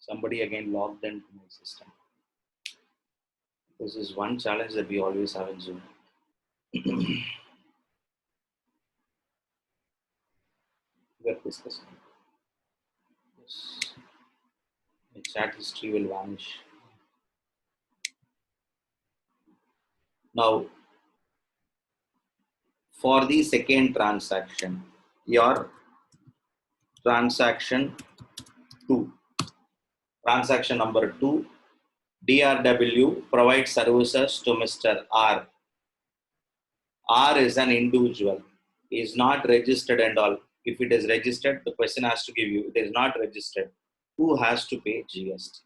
Somebody again logged into my system. This is one challenge that we always have in Zoom. We're discussing. Yes. The chat history will vanish. Now, for the second transaction, your transaction 2, transaction number 2, DRW provides services to Mr. R. R is an individual. He is not registered and all. If it is registered, the question has to give you, it is not registered. Who has to pay GST?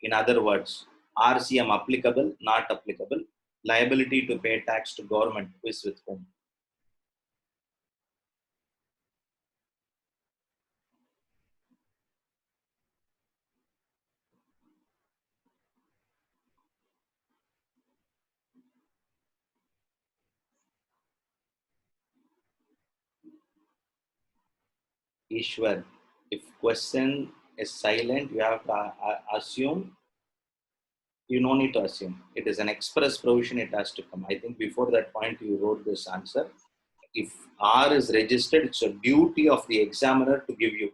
In other words, RCM applicable, not applicable. Liability to pay tax to government, who is with whom? Ishwar. If question is silent, you have to assume. You no need to assume. It is an express provision, it has to come. I think before that point you wrote this answer. If R is registered, it's a duty of the examiner to give you.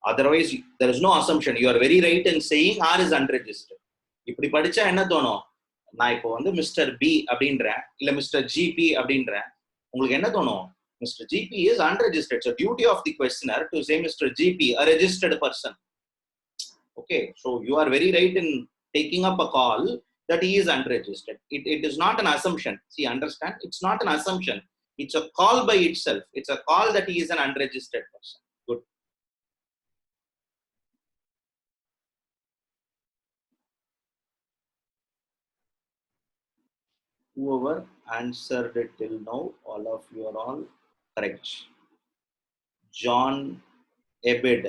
Otherwise, there is no assumption. You are very right in saying R is unregistered. இப்படி படிச்சா என்ன தோணும்? நான் இப்போ வந்து mister B அப்படின்றேன், இல்ல mister GB அப்படின்றேன். உங்களுக்கு என்ன தோணும்? Mr. GP is unregistered. So duty of the questioner to say Mr. GP, a registered person. Okay, so you are very right in taking up a call that he is unregistered. It is not an assumption. See, understand? It's not an assumption. It's a call by itself. It's a call that he is an unregistered person. Good. Whoever answered it till now, all of you are all correct. John Ebed.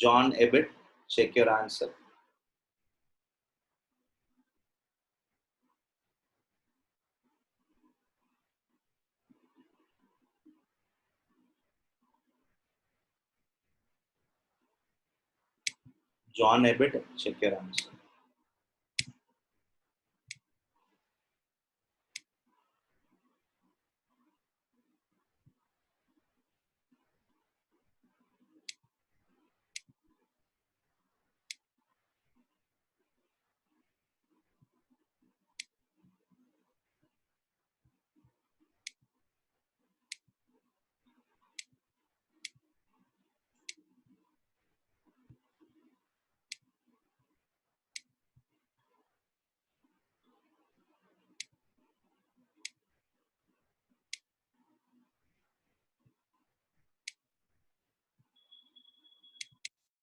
John Ebed, check your answer. John Ebed, check your answer.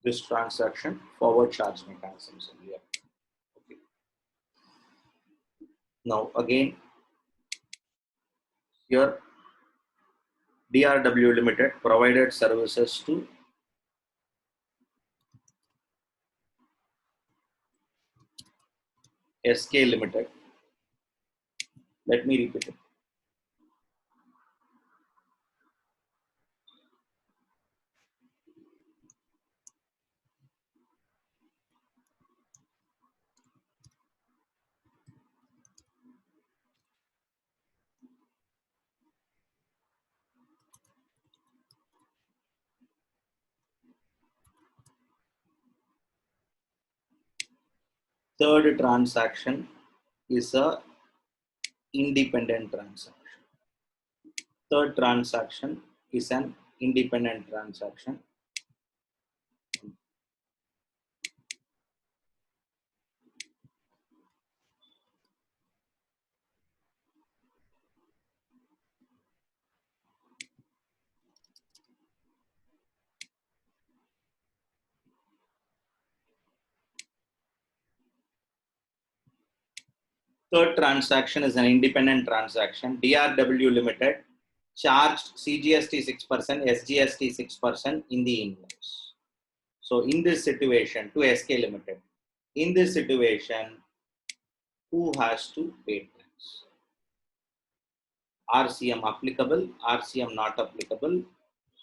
This transaction, forward charge mechanisms in here. Okay. Now again, here DRW Limited provided services to SK Limited. Let me repeat it. Third transaction is a independent transaction. Third transaction is an independent transaction. Third transaction is an independent transaction. DRW Limited charged CGST 6%, SGST 6% in the invoice. So in this situation, to SK Limited, in this situation, who has to pay tax? RCM applicable, RCM not applicable,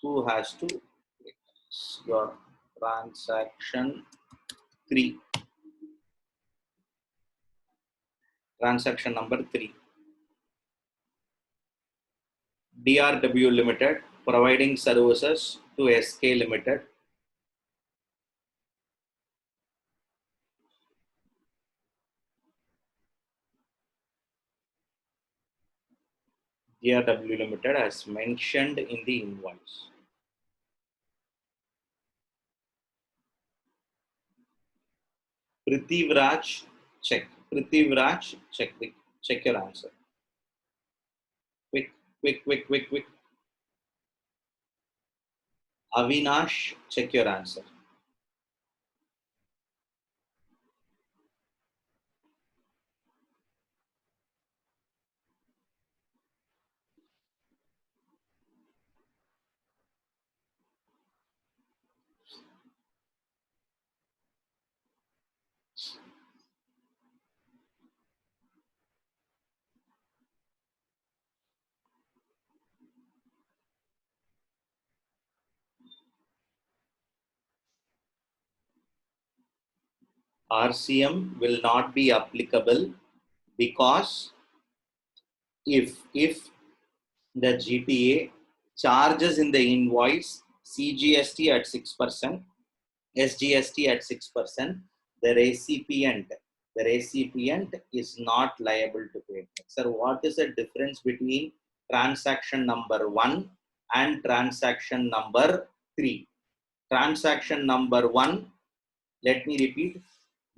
who has to pay tax? Your transaction 3. Transaction number 3. DRW Limited providing services to SK Limited. DRW Limited as mentioned in the invoice. Prithviraj, check. Prithviraj, check your answer. Quick, quick, quick, quick, quick. Avinash, check your answer. RCM will not be applicable because if the GTA charges in the invoice CGST at 6%, SGST at 6%, the recipient is not liable to pay. Sir, what is the difference between transaction number 1 and transaction number 3? Transaction number 1, let me repeat,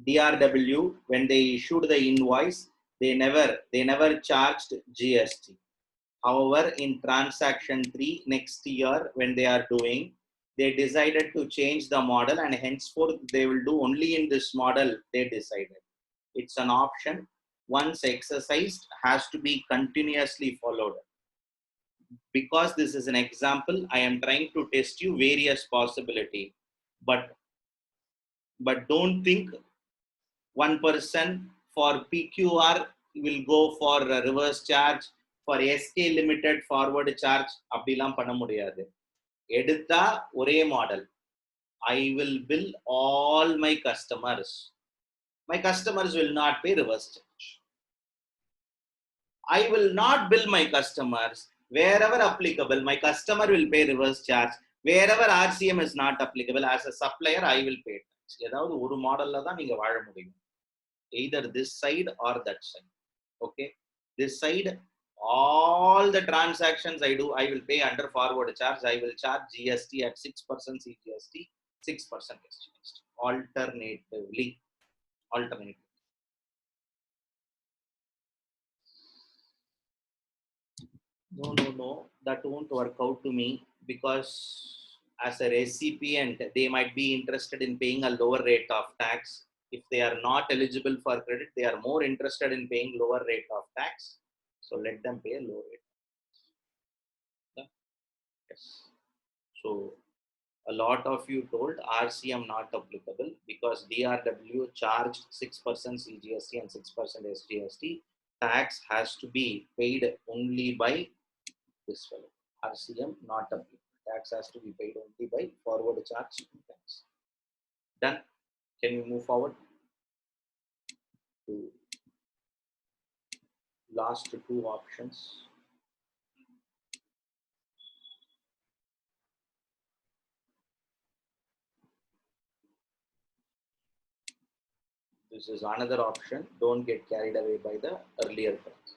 DRW, when they issued the invoice, they never charged GST. However, in transaction 3 next year, when they are doing, they decided to change the model, and henceforth they will do only in this model they decided. It's an option. Once exercised, has to be continuously followed. Because this is an example, I am trying to test you various possibility. But don't think one person for PQR will go for a reverse charge, for SK Limited forward charge. அப்படிலாம் பண்ண முடியாது. எடுத்தா ஒரே model. I will bill all my customers. My customers will not pay reverse charge. I will not bill my customers. Wherever applicable, my customer will pay reverse charge. Wherever RCM is not applicable, as a supplier, I will pay tax. ஏதாவது ஒரு மாடல்ல தான் நீங்க வாழ முடியும். Either this side or that side. Okay, this side, all the transactions I do, I will pay under forward charge. I will charge GST at 6% CGST, 6% SGST. Alternatively. No, that won't work out to me, because as a recipient, they might be interested in paying a lower rate of tax. If they are not eligible for credit, they are more interested in paying lower rate of tax. So let them pay a low rate. Yeah. Yes. So a lot of you told RCM not applicable because DRW charged 6% CGST and 6% SGST. Tax has to be paid only by this fellow. RCM not applicable. Tax has to be paid only by forward charge tax. Done. Can we move forward to last 2 options? This is another option. Don't get carried away by the earlier terms.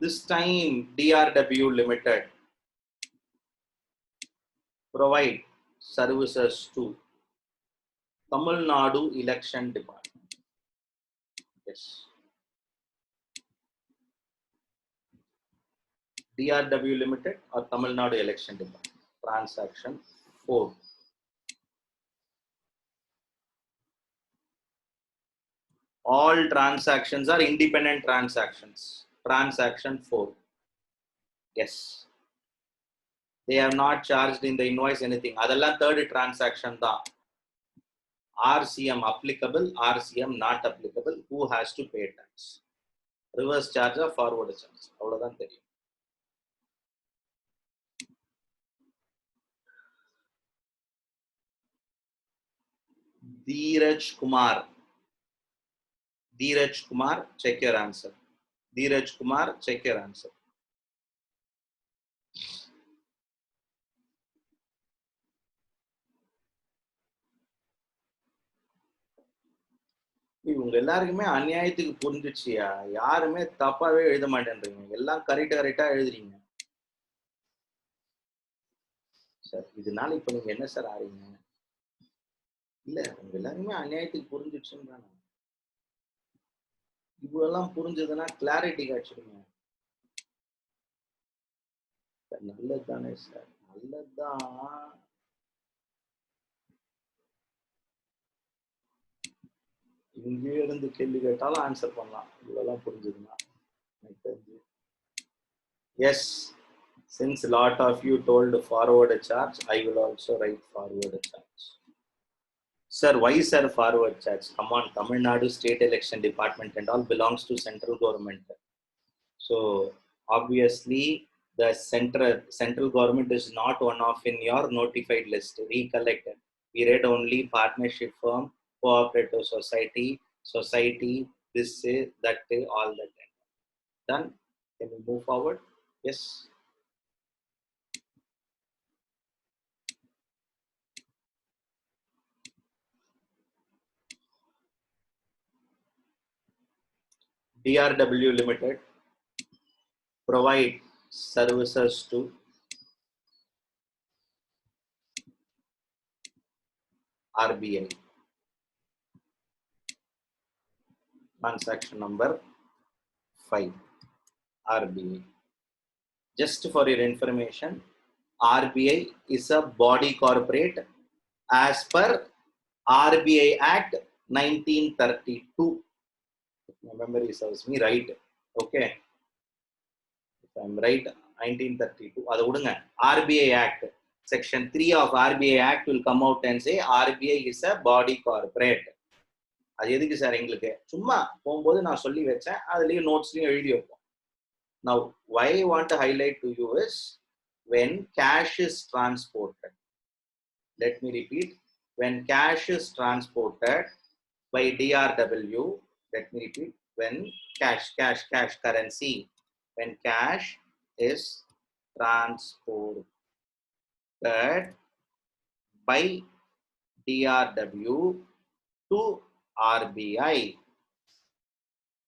This time DRW Limited provide services to Tamil Nadu Election Department. Yes. DRW Limited or Tamil Nadu Election Department. Transaction 4. All transactions are independent transactions. Transaction 4. Yes. They have not charged in the invoice anything. Adalla third transaction da. RCM applicable, RCM not applicable. Who has to pay tax? Reverse charge or forward charge? அவ்வளவுதான் தெரியும். Dheeraj Kumar. Dheeraj Kumar, check your answer. Dheeraj Kumar, check your answer. இவங்க எல்லாருக்குமே அநியாயத்துக்கு புரிஞ்சிச்சியா? யாருமே தப்பாவே எழுத மாட்டேன்றீங்க. எல்லாம் கரெக்டா எழுதுறீங்க. சார் இதனால இப்ப நீங்க என்ன சார் ஆறீங்க? இல்ல உங்க எல்லாருமே அநியாயத்துக்கு புரிஞ்சிச்சுன்றாங்க. இவ்வளவு புரிஞ்சதுன்னா கிளாரிட்டி கிடைச்சிடுங்க. நல்லது தானே சார், நல்லதுதான். இங்கே இருந்து கேள்வி கேட்டாலும் ஆன்சர் பண்ணலாம். இவ்வளவு புரிஞ்சதுன்னா. Yes, since a lot of you told forward a charge, I will also write forward a charge. Sir, why sir forward charge? Come on, Tamil Nadu State Election Department and all belongs to central government. So obviously the central government is not one of in your notified list. Recollect. We read only partnership firm, cooperative society, this, that, all that. Done. Can we move forward? Yes. DRW Limited provide services to RBI. Transaction number 5. RBI. Just for your information, RBI is a body corporate as per RBI Act 1932. My memory serves me right. Okay. If I'm right, 1932. That's the RBI Act. Section 3 of RBI Act will come out and say RBI is a body corporate. அது எதுக்கு sir எங்களுக்கு? சும்மா போகும்போது நான் சொல்லி வச்சேன், அதுலயும் நோட்ஸ்லயும் எழுதி வைப்போம். Now, why I want to highlight to you is when cash is transported. Let me repeat. When cash is transported by DRW, let me repeat. When cash currency, when cash is transported by DRW to RBI,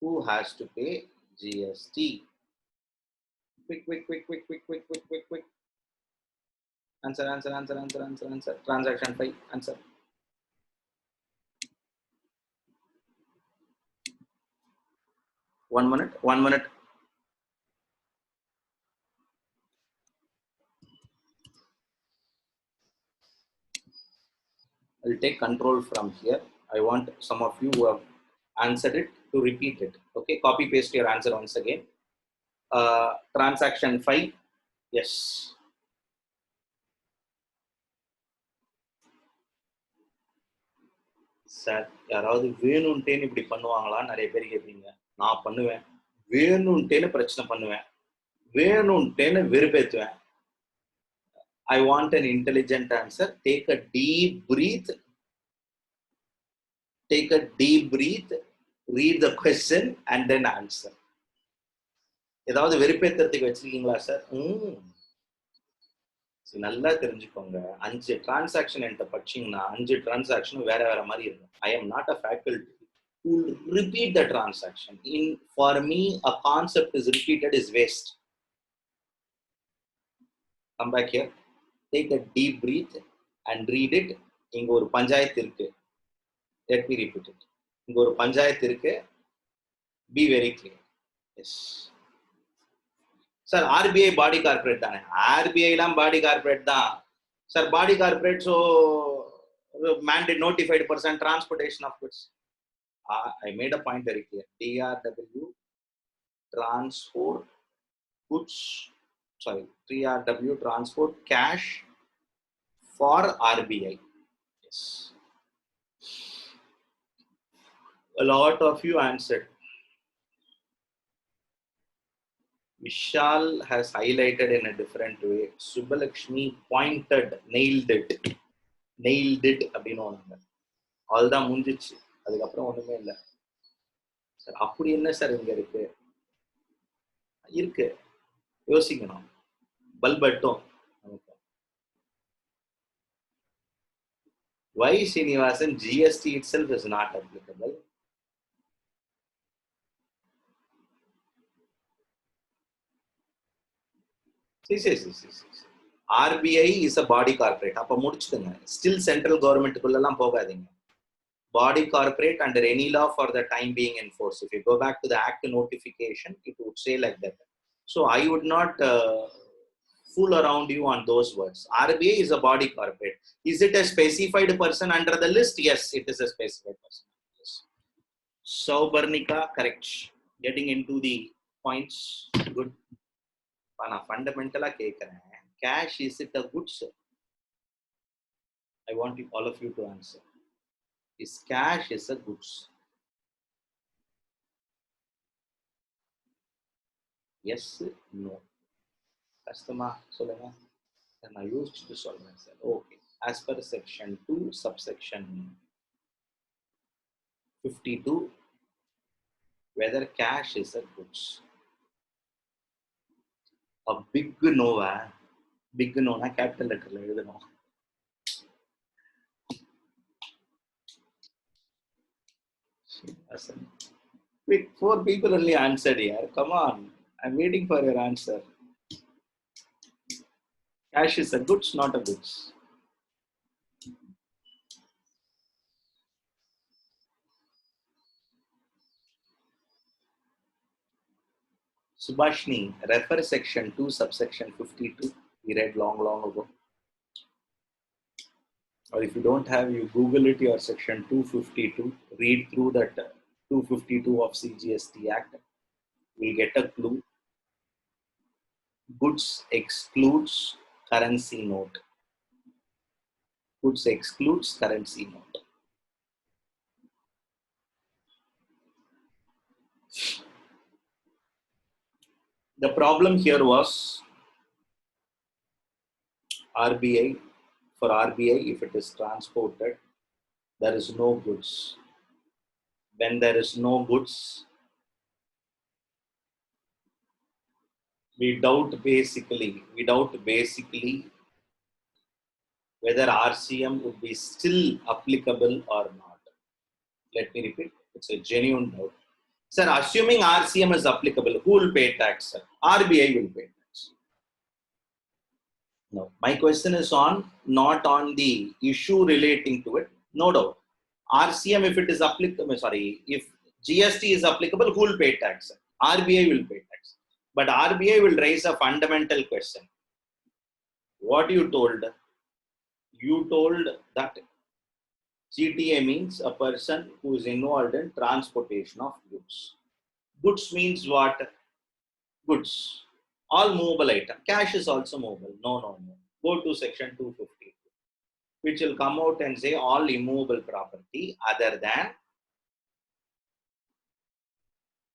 who has to pay GST? Quick. Answer. Transaction 5, answer. One minute. I'll take control from here. I want some of you who have answered it to repeat it. Okay, copy paste your answer once again. Transaction 5, yes. Sir யாராவது வேணும்ட்டேன்னு இப்படி பண்ணுவாங்களா? நிறைய பேர் கேட்பீங்க. நான் பண்ணுவேன். வேணும்ட்டேன்னு பிரச்சனை பண்ணுவேன், வேணும்ட்டேன்னு வெறுப்பேத்துவேன். I want an intelligent answer. Take a deep breath. Read the question and then answer. ஏதாவது வெறுப்பேத்துறதுக்கு வச்சிருக்கீங்களா சார்? நல்லா தெரிஞ்சுக்கோங்க. 5 டிரான்சாக்ஷன் என்கிட்ட படிச்சீங்கன்னா 5 டிரான்சாக்ஷனும் வேற மாதிரி இருக்கும். I am not a faculty who will repeat the transaction. For me, a concept is repeated is waste. Come back here. Take a deep breath and read it. இங்க ஒரு பஞ்சாயத்து இருக்கு. Let me repeat it. இங்க ஒரு பஞ்சாயத்து இருக்கு. Be very clear. Yes. Sir, RBI body corporate தானே? RBI லாம் body corporate தான். Sir, body corporate, so mandate notified person transportation of goods. I made a point very clear. DRW transport goods sorry, 3RW transport cash for RBI. Yes. A lot of you answered. Vishal has highlighted in a different way. Subbalakshmi pointed, nailed it. Nailed it. All the munjichu. அதுக்கப்புறம் ஒண்ணுமே இல்லை sir. அப்படி என்ன sir இங்க இருக்கு? இருக்கு, யோசிக்கணும். பல்பட்டும். Why Srinivasan GST itself is not applicable? See. RBI is a body corporate. அப்ப முடிச்சுடுங்க. Still central government குள்ளெல்லாம் போகாதீங்க. Body corporate under any law for the time being enforced. If you go back to the act notification, it would say like that. So I would not fool around you on those words. RBI is a body corporate. Is it a specified person under the list? Yes, it is a specified person. Yes. Saubarnika, correct. Getting into the points. Good. Fundamentally, cash, is it a goods? I want all of you to answer. Is cash is a goods? Yes, no. Customer, solunga. Then I used to solve myself. Okay. As per section 2, subsection 52, whether cash is a goods. A big no, big no, na capital letter la edutano. Wait, 4 people only answered here. Come on, I'm waiting for your answer. Cash is a goods, not a goods. Subhashni, refer section 2, subsection 52. We read long ago. Or if you don't have, you Google it, your section 252. Read through that 252 of CGST Act. We'll get a clue. Goods excludes currency note. Goods excludes currency note. The problem here was RBI. For RBI, if it is transported, there is no goods. When there is no goods, we doubt basically whether RCM would be still applicable or not. Let me repeat, it's a genuine doubt. Sir, assuming RCM is applicable, who will pay tax, sir? RBI will pay tax. No, my question is not on the issue relating to it. No doubt. RCM, if it is applicable, if GST is applicable, who will pay tax, sir? RBI will pay tax. But RBI will raise a fundamental question. What you told that GTA means a person who is involved in transportation of goods. Goods means what? Goods. All movable item. Cash is also movable. No. Go to section 250, which will come out and say all immovable property other than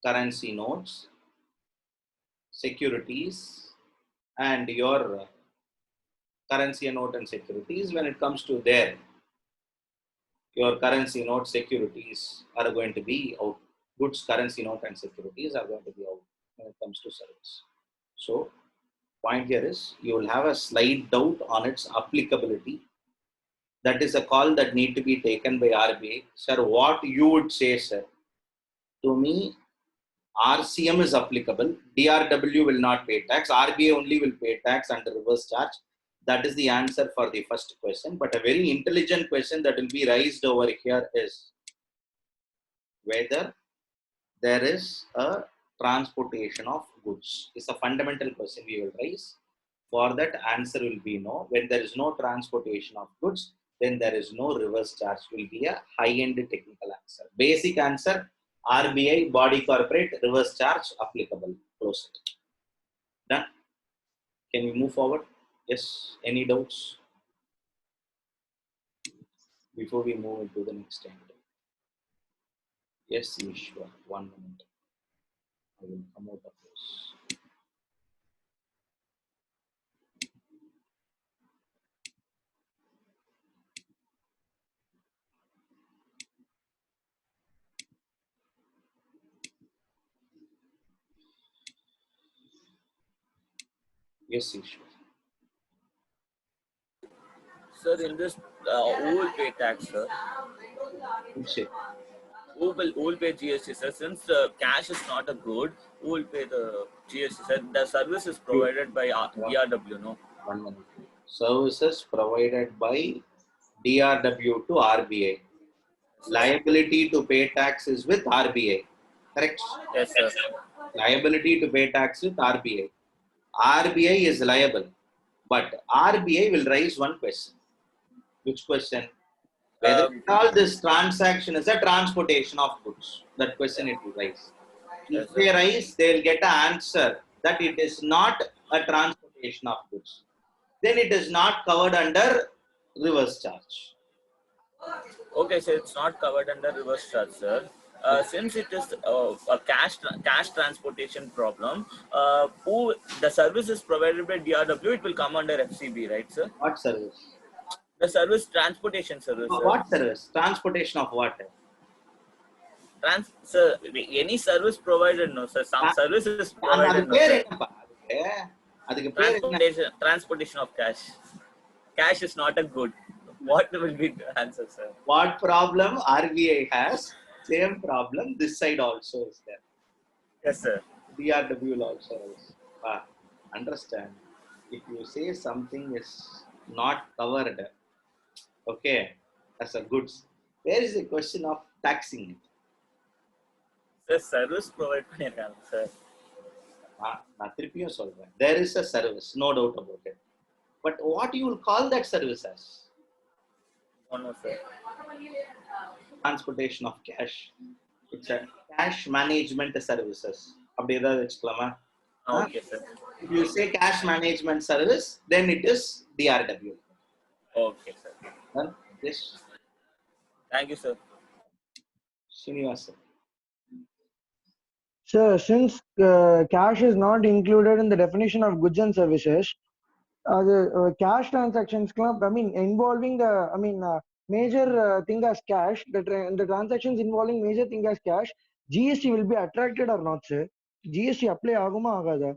currency notes, securities, and your currency note and securities. When it comes to there, your currency note, securities are going to be out. Goods, currency note, and securities are going to be out when it comes to service. So, point here is you will have a slight doubt on its applicability. That is a call that need to be taken by RBI. Sir, what you would say, sir? To me, RCM is applicable. DRW will not pay tax. RBI only will pay tax under reverse charge. That is the answer for the first question. But a very intelligent question that will be raised over here is whether there is a transportation of goods. It's a fundamental question we will raise. For that, answer will be no. When there is no transportation of goods, then there is no reverse charge. Will be a high-end technical answer. Basic answer, RBI, body corporate, reverse charge applicable. Close it. Done. move forward? Yes. Any doubts before we move into the next item? Yes, Ishwar. 1 minute. I will come out of this. Yes, Ishwar. Sir, in this, who will pay tax, sir? Good say. Who will pay GST, sir? Since the cash is not a good, who will pay the GST, sir? The service is provided by DRW, no? 1 minute. Services provided by DRW to RBI. Liability to pay tax is with RBI. Correct? Yes, sir. Liability to pay tax with RBI. RBI is liable, but RBI will raise one question. Which question? Whether all this transaction is a transportation of goods. That question it will raise. Yes, If sir. they raise, they will get an answer that it is not a transportation of goods. Then it is not covered under reverse charge. Okay, so it's not covered under reverse charge, sir. Since it is a cash transportation problem, who the service is provided by DRW, it will come under FCB, right, sir? What service? The service transportation service, sir. What service? Transportation of what? Sir, any service provided, no, sir. Some service is அது provided, no, பேர் sir. என்னப்பா அதுக்கு பேர் என்ன? Transportation of cash. Cash is not a good. What will be the answer, sir? What problem RBI has, same problem this side also is there. Yes, sir. DRW will also rise. Understand, if you say something is not covered, okay, as a goods, where is the question of taxing it? Sir, service provide பண்ணிருக்காங்க, sir. நான் திருப்பியும் சொல்றேன், there is a service, no doubt about it, but what you will call that service as? No, sir. Transportation of cash. It's a cash management services. அப்படி ஏதாவது வச்சுக்கலாமா? Okay, sir. If you say cash management service, then it is DRW. Okay, sir. Yes. Thank you, sir. Srinivasa. Sir, since cash is not included in the definition of goods and services, the cash transactions, I mean, involving the, major thing as cash, the transactions involving major thing as cash, GST will be attracted or not, sir? GST apply ஆகுமா ஆகாதா?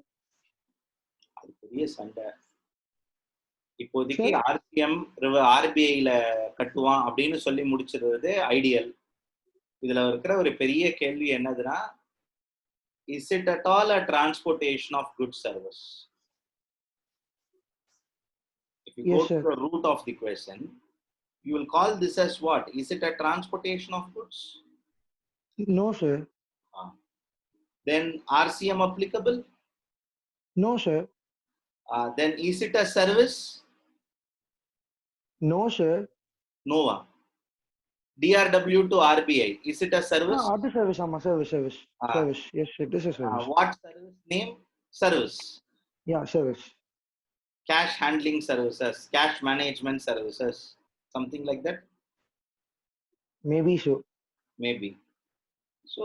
அது பெரிய சண்டை. இப்போதைக்கு RCM RBIல கட்டுவான் அப்படின்னு சொல்லி முடிச்சிருவது ideal. இதுல இருக்கிற ஒரு பெரிய கேள்வி என்னதுன்னா, is it at all a transportation of goods service? If you go to the root of the question, you will call this as what? Is it a transportation of goods? No, sir. Then RCM applicable? No, sir. Then is it a service? No, sir. No. DRW to RBI, is it a service? Auto service, service. Service. Yes, it is a service. What service name? Service. Yeah, service. Cash handling services, cash management services, something like that? Maybe so. Maybe. So,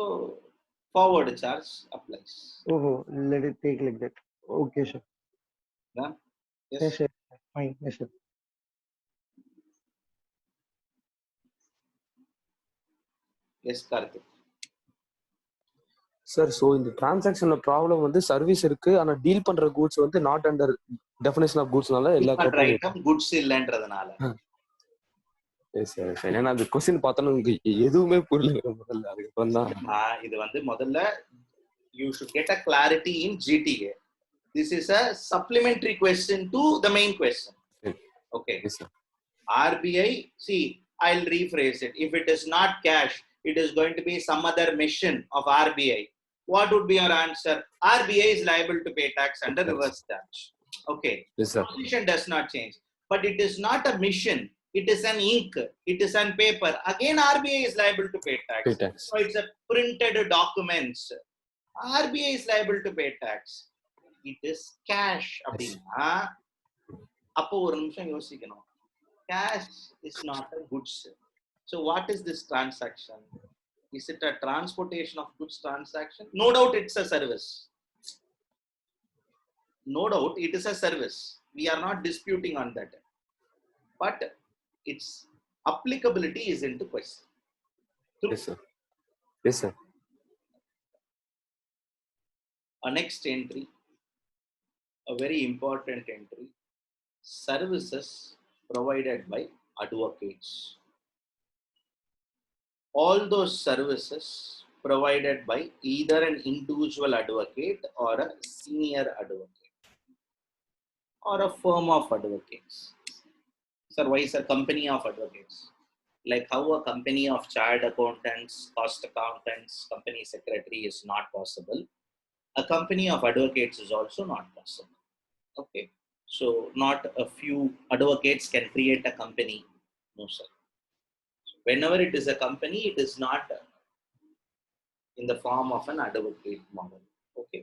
forward charge applies. Oh, let it take like that. Okay, sir. Yeah? Yes. Yes, sir. Fine. Yes, sir. Yes, Karthik. Sir, so in the transaction problem வந்து service இருக்கு, ஆனா deal பண்ற goods வந்து not under definition of கூட்ஸ்னால எல்லா item goods இல்லன்றதனால. Yes sir. ஏன்னா அந்த क्वेश्चन பார்த்தா உங்களுக்கு எதுவுமே புரியல முதல்ல. அதுக்கு அப்புறம் தான் இது வந்து முதல்ல you should get a clarity in GTA. This is a supplementary question to the main question. Okay. Yes, sir. RBI, see, I'll rephrase it. If it is not cash, it is going to be some other mission of RBI. What would be your answer? RBI is liable to pay tax under reverse charge. Okay. Yes, sir. Position does not change. But it is not a mission. It is an ink. It is on paper. Again, RBI is liable to pay tax. Pay tax. So it's a printed documents. RBI is liable to pay tax. it is cash அப்படின்னா அப்போ ஒரு நிமிஷம் யோசிக்கணும். Cash is not a goods. So what is this transaction? Is it a transportation of goods transaction? No doubt it's a service. No doubt it is a service. We are not disputing on that. But its applicability is into question. Yes, sir. Yes, sir. Our next entry, a very important entry, services provided by advocates. All those services provided by either an individual advocate or a senior advocate or a firm of advocates. Sir, why is a company of advocates? Like how a company of chartered accountants, cost accountants, company secretary is not possible, a company of advocates is also not possible. Okay, so not a few advocates can create a company. No, sir. Whenever it is a company, it is not in the form of an advocate model. Okay.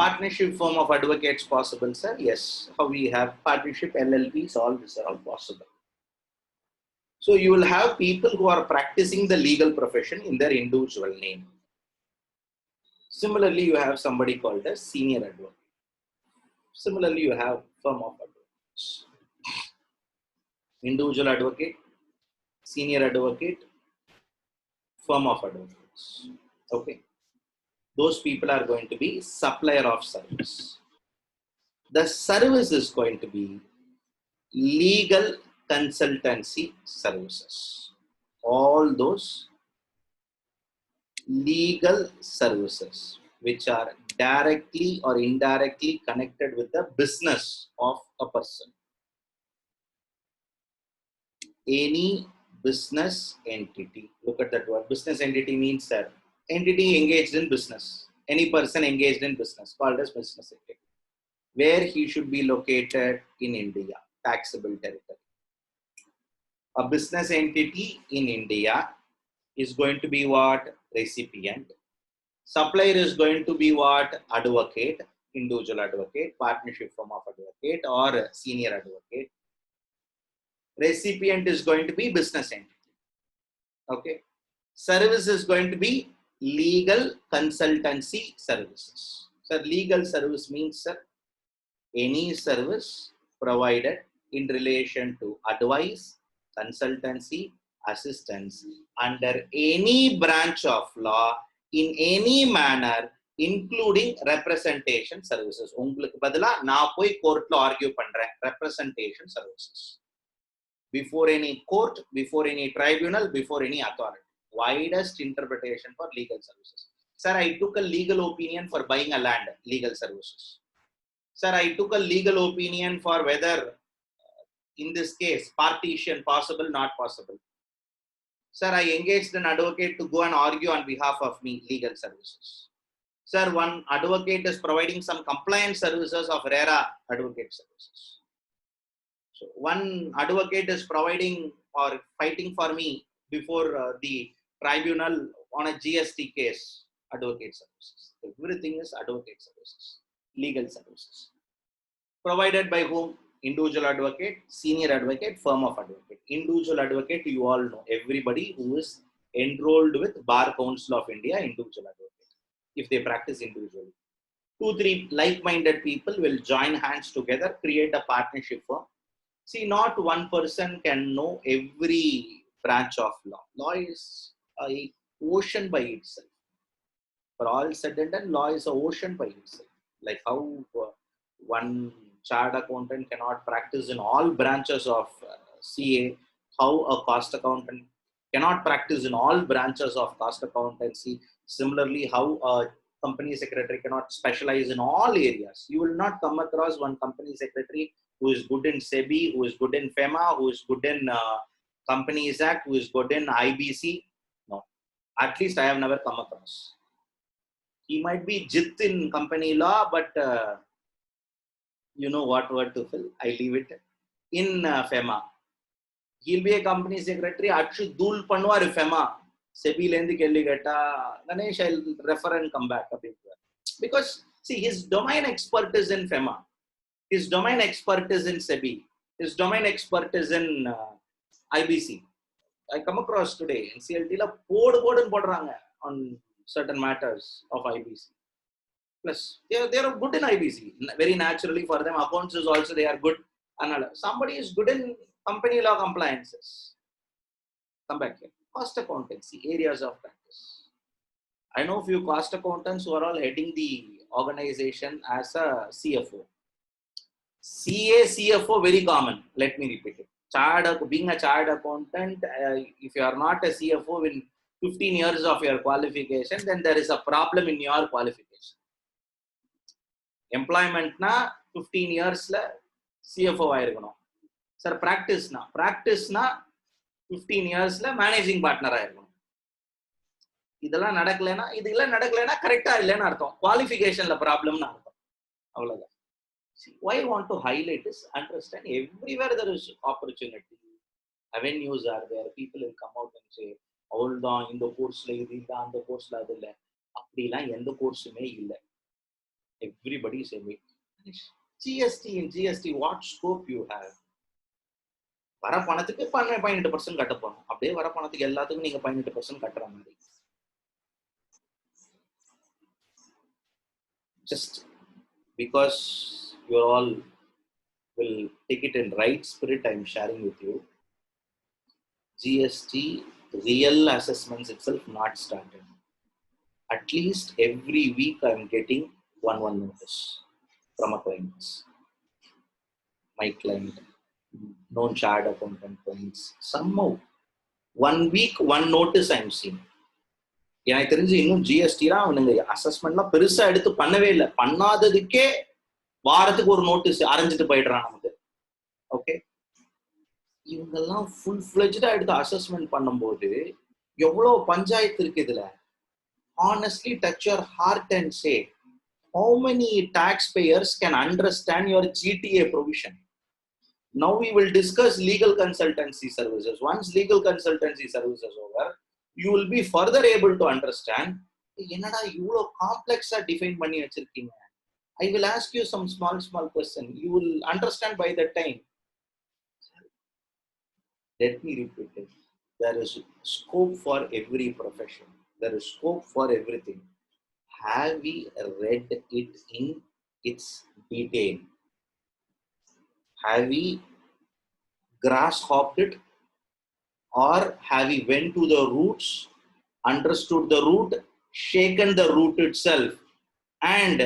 Partnership form of advocates possible, sir? Yes. How we have partnership LLPs, all this are all possible. So you will have people who are practicing the legal profession in their individual name. Similarly, you have somebody called a senior advocate. Similarly, you have firm of advocates. Individual advocate, senior advocate, firm of advocates. Okay. Those people are going to be supplier of service. The service is going to be legal consultancy services. All those legal services which are directly or indirectly connected with the business of a person. Any business entity. Look at that word. Business entity means, sir, entity engaged in business. Any person engaged in business called as business entity. Where he should be located in India, taxable territory. A business entity in India is going to be what? Recipient. Supplier is going to be what? Advocate, individual advocate, partnership form of advocate or senior advocate. Recipient is going to be business entity. Okay. Service is going to be legal consultancy services. Sir, legal service means, sir, any service provided in relation to advice, consultancy, assistance under any branch of law in any manner, including representation services. உங்களுக்கு பதிலா நான் போய் கோர்ட்ல argue பண்றேன், representation services. Before any court, before any tribunal, before any authority. Widest interpretation for legal services. Sir, I took a legal opinion for buying a land, legal services. Sir, I took a legal opinion for whether, in this case, partition possible, not possible. Sir, I engaged an advocate to go and argue on behalf of me, legal services. Sir, one advocate is providing some compliance services of RERA advocate services. So one advocate is providing or fighting for me before the tribunal on a GST case, advocate services. Everything is advocate services, legal services. Provided by whom? Individual advocate, senior advocate, firm of advocate. Individual advocate, you all know, everybody who is enrolled with Bar Council of India, individual advocate, if they practice individually. 2-3 like-minded people will join hands together, create a partnership firm. See, not one person can know every branch of law. Law is an ocean by itself. For all said and done, law is an ocean by itself. Like how one chartered accountant cannot practice in all branches of CA, how a cost accountant cannot practice in all branches of cost accountancy. Similarly, how a company secretary cannot specialize in all areas. You will not come across one company secretary who is good in SEBI, who is good in FEMA, who is good in Companies Act, who is good in IBC. No, at least I have never come across. He might be jit in company law, but you know what word to fill. I leave it in FEMA. He'll be a company secretary. Actually, dul panwar FEMA. SEBI lendi kelli geta. Ganesh, I'll refer and come back a bit. Because See, his domain expert is in FEMA. His domain expert is in SEBI. His domain expert is in IBC. I come across today NCLT la போடுறாங்க on certain matters of IBC. Plus, they are good in IBC. Very naturally for them, accounts is also they are good. Somebody is good in company law compliances. Come back here. Cost accountancy, areas of practice. I know few cost accountants who are all heading the organization as a CFO. CA, CFO, very common. Let me repeat it. Being a chartered accountant, if you are not a CFO in 15 years of your qualification, then there is a problem in your qualification. Employment na 15 years la CFO ஆயிருக்கணும். Sir, practice na 15 years la managing partner ஆயிருக்கணும். இதெல்லாம் நடக்கலைன்னா கரெக்டா இல்லைன்னு அர்த்தம். குவாலிஃபிகேஷன்ல ப்ராப்ளம்னு அர்த்தம். அவ்வளவுதான். See, why I want to highlight is understand everywhere there is opportunity. Avenues are there. People will come out and say, அவ்வளவுதான் இந்த கோர்ஸ்ல இது இல்லை, அந்த கோர்ஸ்ல அது இல்லை. அப்படிலாம் எந்த கோர்ஸுமே இல்லை. Everybody is saying, GST in GST, what scope you have? வர பணத்துக்கு 18% கட்ட போறோம். அப்படியே வர பணத்துக்கு எல்லாத்துக்கும் நீங்க 18% கட்டுற மாதிரி. Just because you all will take it in right spirit, I am sharing with you. GST real assessments itself not started. At least every week I am getting one notice from a client. My client, known chartered accountant clients. Somehow, 1 week, 1 notice I am seeing. எனக்கு தெரிஞ்சு இன்னும் ஜிஎஸ்டிலாம் அவனுங்க அசஸ்மெண்ட்லாம் பெருசா எடுத்து பண்ணவே இல்லை. பண்ணாததுக்கே வாரத்துக்கு ஒரு நோட்டீஸ் அரைஞ்சிட்டு போயிடுறான் நமக்கு. ஓகே, இவங்கெல்லாம் ஃபுல் ஃபிளெஜ்டா எடுத்து அசஸ்மெண்ட் பண்ணும்போது எவ்வளவு பஞ்சாயத்து இருக்கு இதுல. Honestly, touch your heart and say, how many taxpayers can understand your GTA provision? Now we will discuss legal consultancy services. Once legal consultancy services over, you will be further able to understand, என்னடா இவ்வளவு காம்ப்ளெக்ஸா define பண்ணி வச்சிருக்கீங்க. I will ask you some small question. You will understand by that time. Let me repeat it. There is scope for every profession. There is scope for everything. Have we read it in its detail? Have we grasshopped it? Or have we went to the roots, understood the root, shaken the root itself, and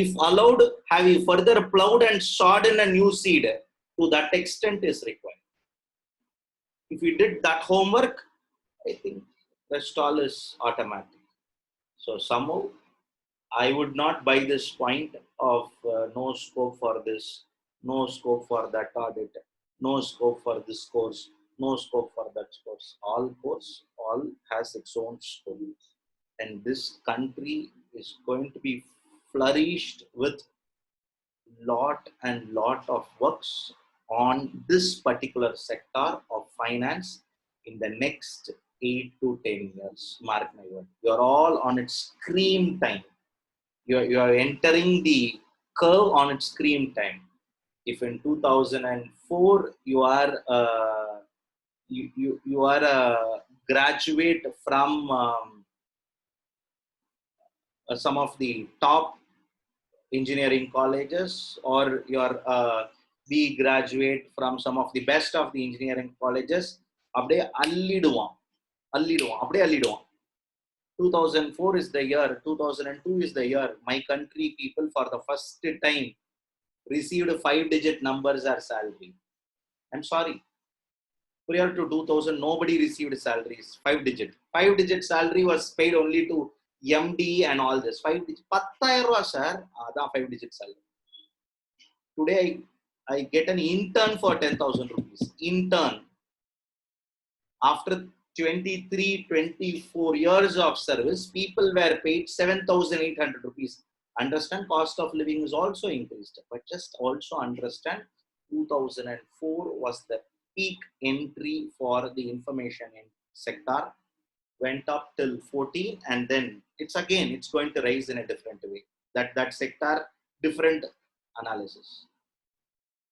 if allowed, have we further plowed and sowed in a new seed? To that extent is required. If we did that homework, I think rest all is automatic. So somehow I would not buy this point of no scope for this, no scope for that audit, no scope for this course, no scope for that course. All has its own scope. And this country is going to be flourished with lot of works on this particular sector of finance in the next 8 to 10 years. Mark my word. You are all on its scream time. You are entering the curve on its scream time. If in 2004 you are you are a graduate from some of the top engineering colleges, or you are the graduate from some of the best of the engineering colleges, அப்படியே அள்ளிடுவான். 2004 is the year, 2002 is the year my country people for the first time received 5-digit numbers as salary. I'm sorry, prior to 2000 nobody received salaries 5-digit salary was paid only to MD and all this. 5-digit 10,000 ரூபாய் sir, அதான் 5-digit salary. Today I get an intern for 10,000 rupees. Intern. After 23-24 years of service, people were paid 7,800 rupees. Understand, cost of living is also increased, but just also understand 2004 was the peak entry for the information sector, went up till 14, and then it's going to rise in a different way. That sector, different analysis.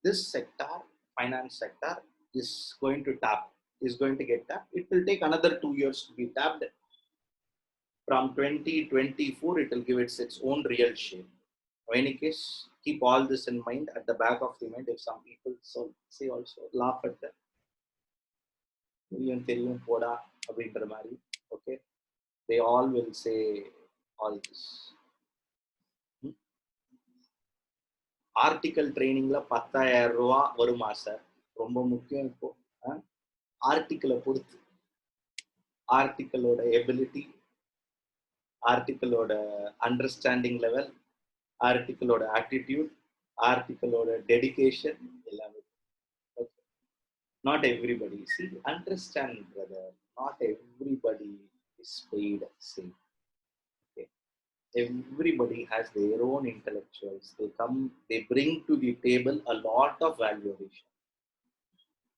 This sector, finance sector, is going to get tapped. It will take another 2 years to be tapped. From 2024, it will give its own real shape. In any case, keep all this in mind at the back of the mind. If some people say also, laugh at them. Okay, they all will say all this. Article training la 10,000 ரூபா வருமா sir? ரொம்ப முக்கியம். இப்போ ஆர்டிக்கலை பொறுத்து, ஆர்டிக்கலோட ability, ஆர்டிக்கலோட understanding level, ஆர்டிக்கலோட ஆட்டிடியூட், ஆர்டிக்கலோட டெடிகேஷன் எல்லாமே. Not everybody, see, understand, brother, not everybody is paid same. Okay, everybody has their own intellectuals. They bring to the table a lot of value addition.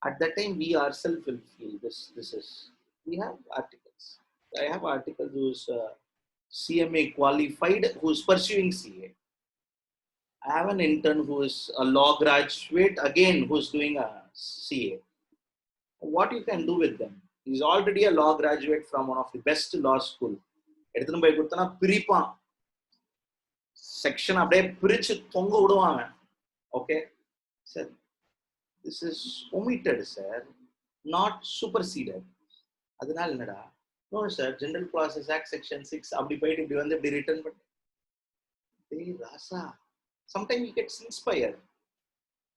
At that time, we ourselves will feel this is, we have articles. I have articles who's CMA qualified, who's pursuing CA. I have an intern who is a law graduate, again, who's doing a CA. What you can do with them? He's already a law graduate from one of the best law school. எடுத்துன்னு போய் கொடுத்தனா பிரிப்பான், section அப்படியே பிரிச்சு தொங்க விடுவாங்க. Okay sir, this is omitted, sir, not superseded. அதனால என்னடா? No sir, General Process Act section 6 அப்படி போயிட்டு இப்படி வந்து இப்படி ரிட்டர்ன் பண்ணி, டேய் ராசா, sometimes he gets inspired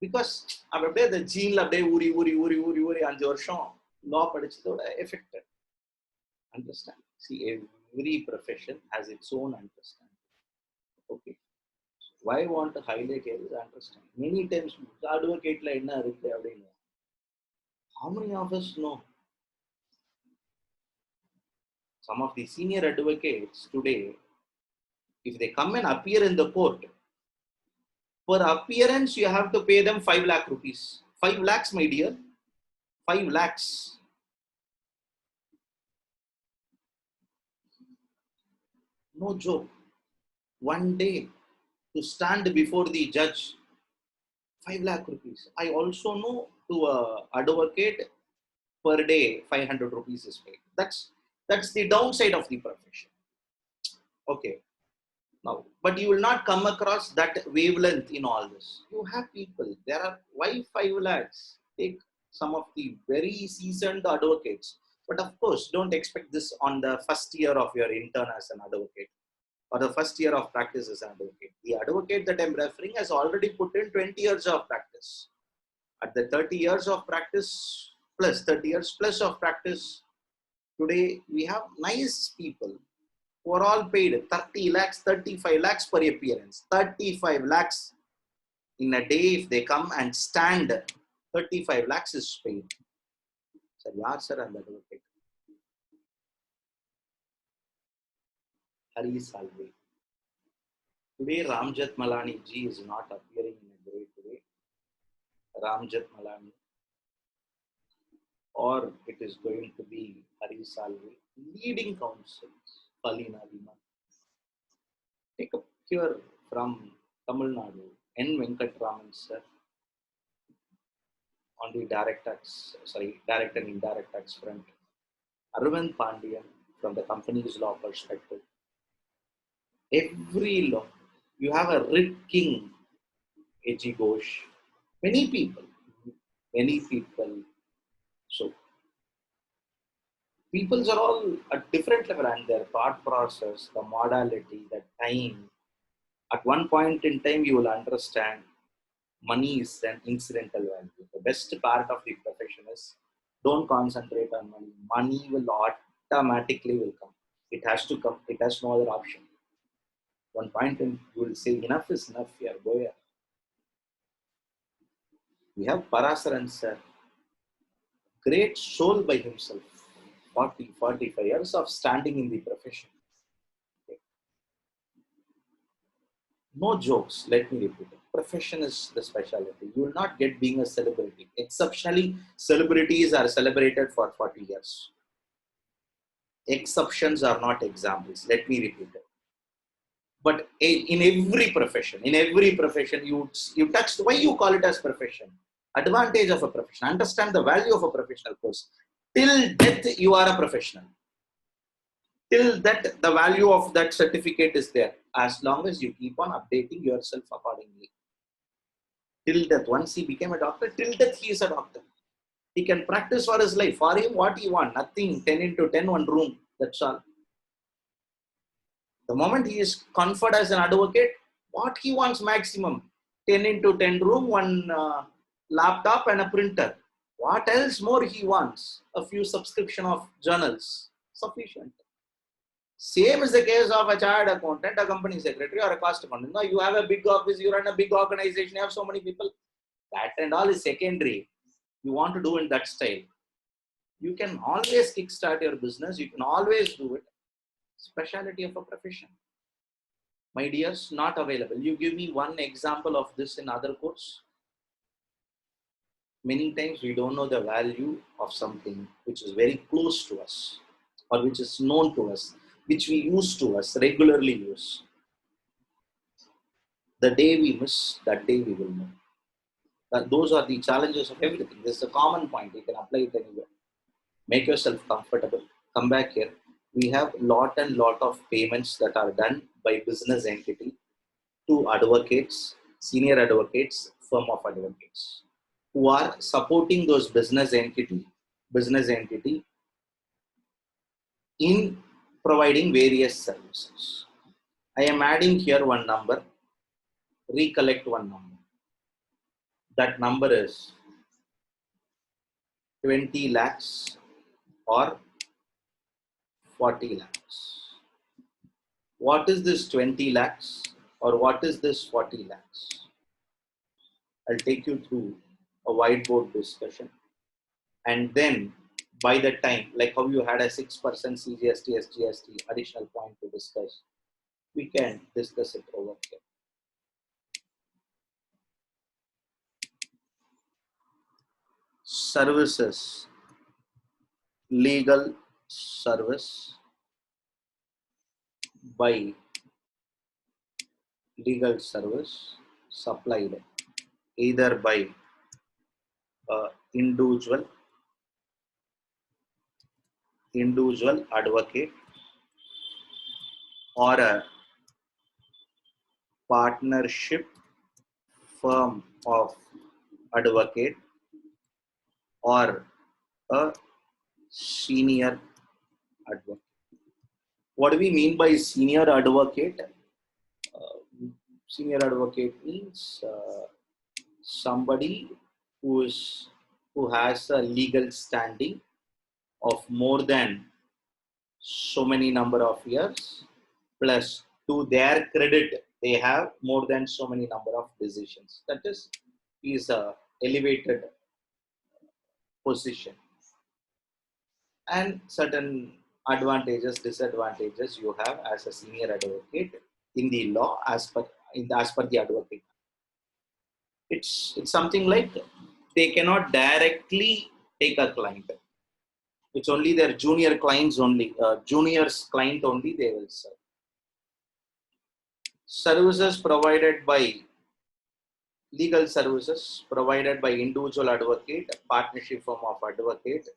because அப்படியே the gene அப்படியே ஊறி 5 வருஷம் law படிச்சதோட effect. Understand? See, every profession has its own understanding. Okay, why I want to highlight here is understand. Many times advocate la enna irukku appadina, how many of us know? Some of the senior advocates today, if they come and appear in the court, per appearance you have to pay them 5 lakh rupees. 5 lakhs, my dear, 5 lakhs. No joke. One day to stand before the judge, 5 lakh rupees. I also know to advocate per day 500 rupees is paid. That's the downside of the profession. Okay. Now, but you will not come across that wavelength in all this. You have people. There are, why 5 lakhs? Take some of the very seasoned advocates. But of course, don't expect this on the first year of your intern as an advocate, or the first year of practice as an advocate. The advocate that I'm referring has already put in 20 years of practice. At the 30 years of practice plus 30 years plus of practice, today we have nice people who are all paid 30 lakhs, 35 lakhs per appearance. 35 lakhs in a day if they come and stand, 35 lakhs is paid. Sir, yaar sir, and advocate. Hari Salve. Today, Ramjat Malani ji is not appearing in a great way. Ramjat Malani, or it is going to be Hari Salve, leading counsels, Palina Viman. Take a picture from Tamil Nadu, N. Venkatraman sir, on the direct and indirect tax front. Arvind Pandian from the company's law perspective. Every law, you have a Rit King, A.G. Ghosh, many people. So, peoples are all at different level, and their thought process, the modality, the time. At one point in time, you will understand money is an incidental value. The best part of the profession is don't concentrate on money. Money will automatically come. It has to come. It has no other option. One point in you will say enough is enough here. Go here. We have Parasaran sir, great soul by himself. 45 years of standing in the profession. Okay. No jokes, let me repeat it. Profession is the specialty. You will not get being a celebrity. Exceptionally, celebrities are celebrated for 40 years. Exceptions are not examples. Let me repeat it. But in every profession, you touched why you call it as profession. Advantage of a profession. Understand the value of a professional course. Till death, you are a professional. Till that, the value of that certificate is there. As long as you keep on updating yourself accordingly. Till death, once he became a doctor, till death he is a doctor. He can practice for his life. For him, what he want? Nothing. 10 into 10, one room. That's all. The moment he is conferred as an advocate, what he wants maximum? 10 into 10 room, one laptop and a printer. What else more he wants? A few subscription of journals. Sufficient. Same is the case of a chartered accountant, a company secretary, or a cost accountant. No, you have a big office, you run a big organization, you have so many people. That and all is secondary. You want to do in that style. You can always kickstart your business. You can always do it. Speciality of a profession. My dears, not available. You give me one example of this in other course. Many times we don't know the value of something which is very close to us or which is known to us, which we use to us, regularly use. The day we miss, that day we will know. Those are the challenges of everything. This is a common point. You can apply it anywhere. Make yourself comfortable. Come back here. We have lot of payments that are done by business entity to advocates, senior advocates, firm of advocates, who are supporting those business entity in providing various services. I am adding here one number. Recollect one number. That number is 20 lakhs or 40 lakhs. What is this 20 lakhs or what is this 40 lakhs? I'll take you through a whiteboard discussion. And then by the time, like how you had a 6% CGST, SGST additional point to discuss, we can discuss it over here. Services, legal service by legal service supplied either by individual advocate or a partnership firm of advocate or a senior advocate. What do we mean by senior advocate? Senior advocate means somebody who has a legal standing of more than so many number of years, plus to their credit, they have more than so many number of decisions. That is a elevated position. And certain advantages, disadvantages you have as a senior advocate in the law as per the advocate. It's something like they cannot directly take a client. It's only their junior clients only, junior's client only they will serve. Services provided by legal services provided by individual advocate, partnership firm of advocate.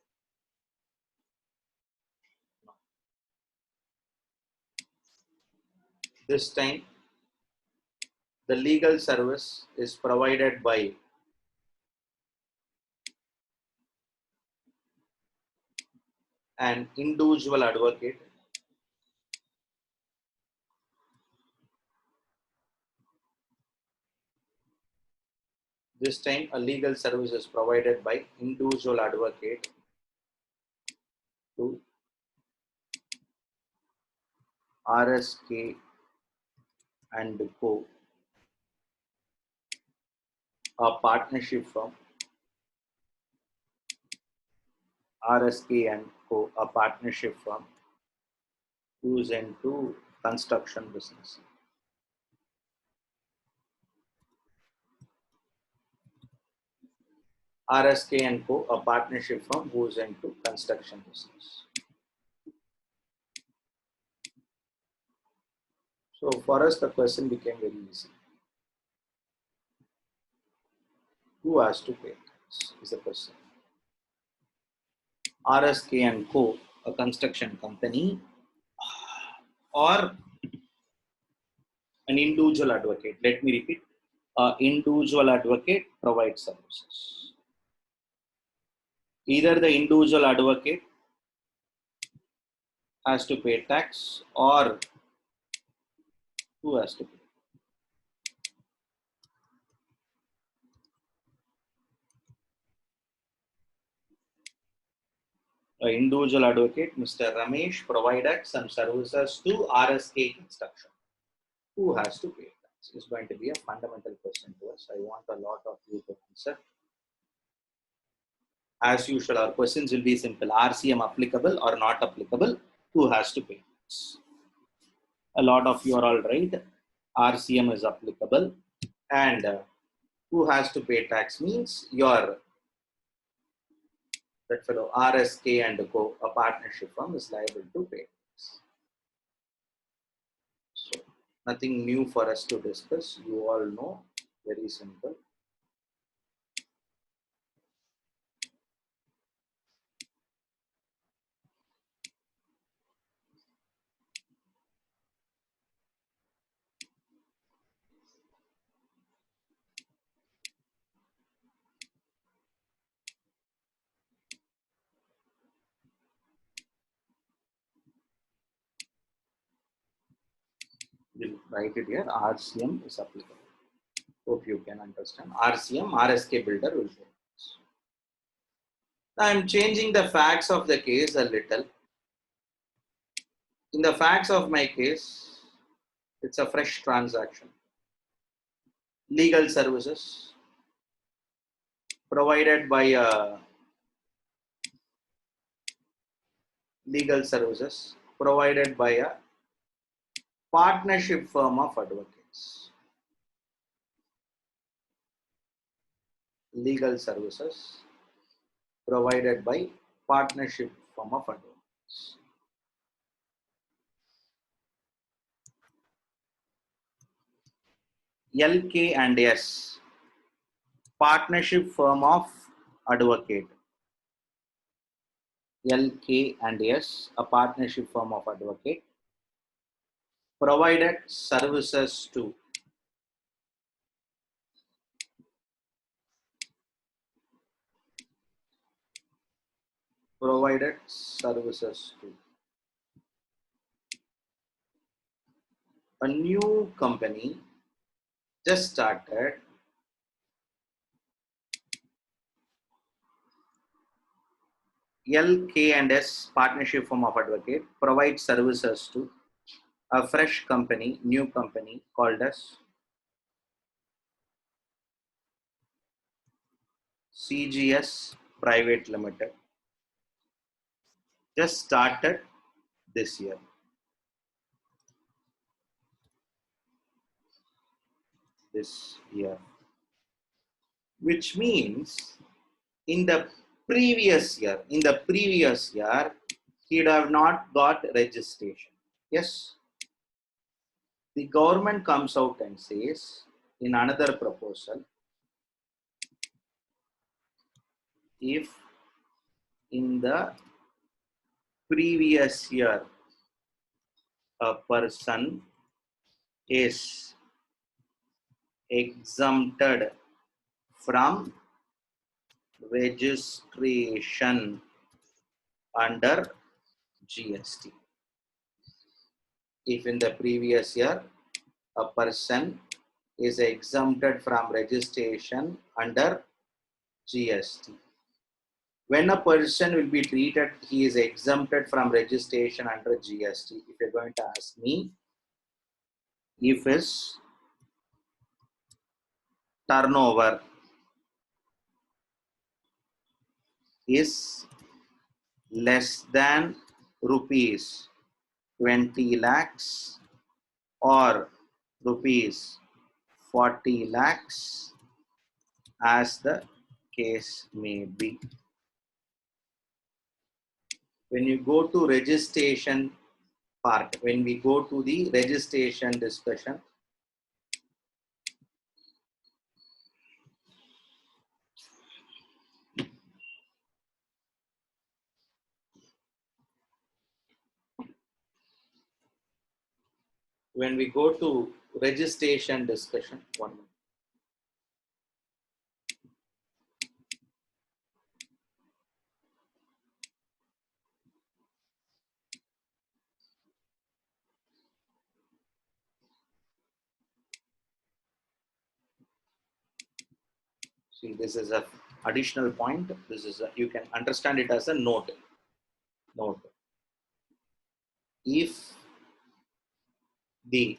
This time, the legal service is provided by an individual advocate this time a legal service is provided by individual advocate to RSK and Co, a partnership firm. RSK and Co, a partnership firm who is into construction business. RSK and Co, a partnership firm who is into construction business. So for us, the question became very easy. Who has to pay tax is the question. RSK and Co, a construction company, or an individual advocate. Let me repeat. An individual advocate provides services. Either the individual advocate has to pay tax, or who has to pay? An individual advocate, Mr. Ramesh, provided some services to RSK Construction. Who has to pay tax? Is going to be a fundamental question to us. I want a lot of you to answer. As usual, our questions will be simple. RCM applicable or not applicable? Who has to pay tax? A lot of you are all right. RCM is applicable, and who has to pay tax means your that fellow RSK and Co, a partnership firm, is liable to pay tax. So nothing new for us to discuss. You all know, very simple. We'll write it here. RCM is applicable. Hope you can understand. RCM, RSK builder will pay tax. I'm changing the facts of the case a little. In the facts of my case, it's a fresh transaction. Legal services provided by a partnership firm of advocates. Legal services provided by partnership firm of advocates. LK and S, partnership firm of advocate. LK and S, a partnership firm of advocate, provided services to a new company just started. LK and S, partnership firm of advocate, provides services to a fresh company, new company called as CGS Private Limited. Just started this year. Which means in the previous year, he'd have not got registration. Yes. The government comes out and says in another proposal, if in the previous year a person is exempted from registration under GST. If in the previous year a person is exempted from registration under GST. When a person will be treated, he is exempted from registration under GST. If you're going to ask me, if his turnover is less than rupees 20 lakhs or rupees 40 lakhs, as the case may be. When you go to registration part. When we go to the registration discussion, when we go to registration discussion, one minute. See, this is a additional point. This is a, you can understand it as a note. Note. If the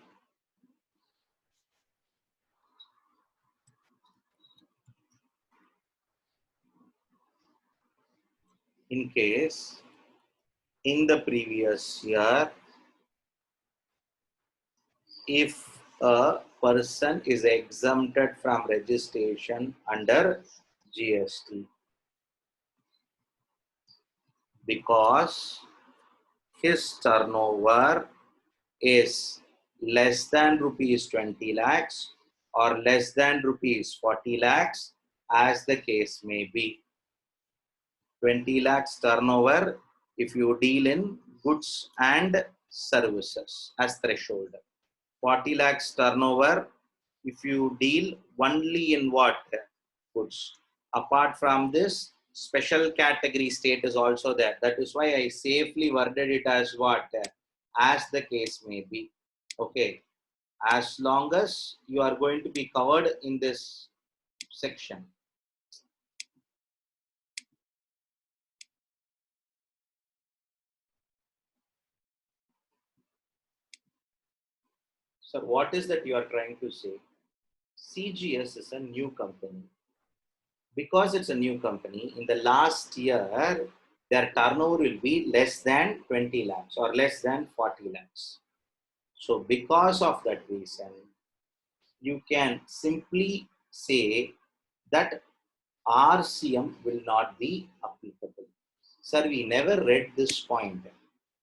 in case in the previous year, if a person is exempted from registration under GST because his turnover is less than rupees 20 lakhs or less than rupees 40 lakhs, as the case may be. 20 lakhs turnover if you deal in goods and services as threshold. 40 lakhs turnover if you deal only in what? Goods. Apart from this, special category state is also there. That is why I safely worded it as what? As the case may be. Okay. As long as you are going to be covered in this section. So what is that you are trying to say? CGS is a new company. Because it's a new company, in the last year, their turnover will be less than 20 lakhs or less than 40 lakhs. So because of that reason, you can simply say that RCM will not be applicable. Sir, we never read this point.